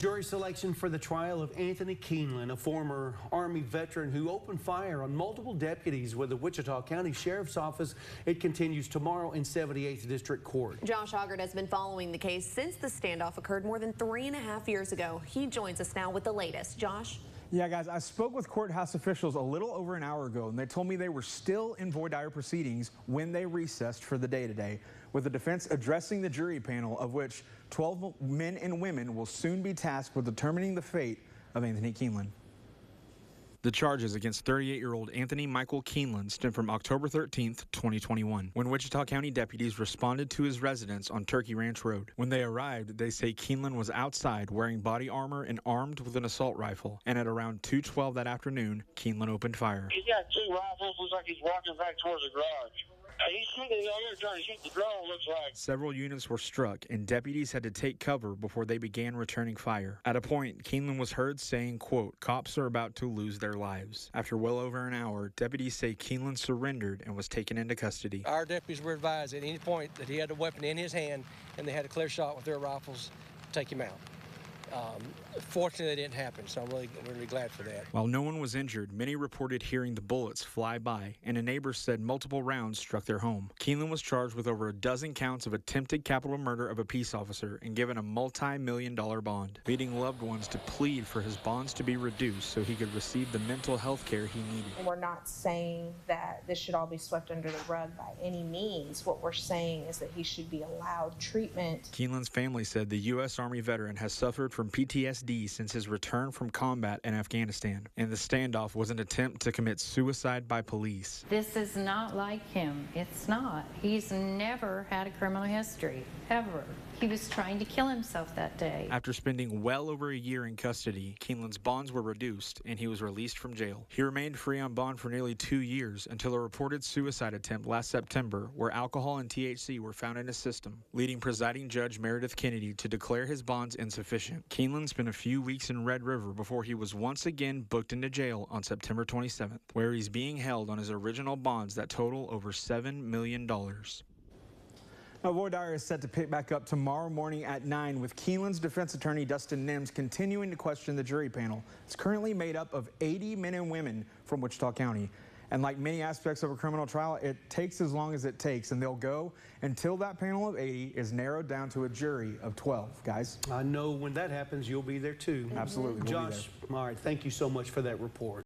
Jury selection for the trial of Anthony Kienlen, a former Army veteran who opened fire on multiple deputies with the Wichita County Sheriff's Office. It continues tomorrow in 78th District Court. Josh Hoggard has been following the case since the standoff occurred more than 3.5 years ago. He joins us now with the latest. Josh? Yeah, guys, I spoke with courthouse officials a little over an hour ago, and they told me they were still in voir dire proceedings when they recessed for the day today, with the defense addressing the jury panel, of which 12 men and women will soon be tasked with determining the fate of Anthony Kienlen. The charges against 38-year-old Anthony Michael Kienlen stem from October 13th, 2021, when Wichita County deputies responded to his residence on Turkey Ranch Road. When they arrived, they say Kienlen was outside wearing body armor and armed with an assault rifle, and at around 2:12 that afternoon, Kienlen opened fire. He's got 2 rifles, looks like he's walking back towards the garage. He's shooting the other, trying to shoot the drone, looks like. Several units were struck, and deputies had to take cover before they began returning fire. At a point, Kienlen was heard saying, quote, "Cops are about to lose their lives." After well over an hour, deputies say Kienlen surrendered and was taken into custody. Our deputies were advised at any point that he had a weapon in his hand, and they had a clear shot with their rifles to take him out. Fortunately, it didn't happen, so I'm really glad for that. While no one was injured, many reported hearing the bullets fly by, and a neighbor said multiple rounds struck their home. Kienlen was charged with over a dozen counts of attempted capital murder of a peace officer and given a multi-million-dollar bond, leading loved ones to plead for his bonds to be reduced so he could receive the mental health care he needed. We're not saying that this should all be swept under the rug by any means. What we're saying is that he should be allowed treatment. Kienlen's family said the U.S. Army veteran has suffered from PTSD since his return from combat in Afghanistan, and the standoff was an attempt to commit suicide by police. This is not like him. It's not. He's never had a criminal history, ever. He was trying to kill himself that day. After spending well over a year in custody, Kienlen's bonds were reduced and he was released from jail. He remained free on bond for nearly 2 years until a reported suicide attempt last September where alcohol and THC were found in his system, leading presiding Judge Meredith Kennedy to declare his bonds insufficient. Kienlen spent a few weeks in Red River before he was once again booked into jail on September 27th, where he's being held on his original bonds that total over $7 million. Now, voir dire is set to pick back up tomorrow morning at 9 with Kienlen's defense attorney Dustin Nims continuing to question the jury panel. It's currently made up of 80 men and women from Wichita County. And like many aspects of a criminal trial, it takes as long as it takes, and they'll go until that panel of 80 is narrowed down to a jury of 12, guys. I know when that happens, you'll be there too. Absolutely. Josh, all right, thank you so much for that report.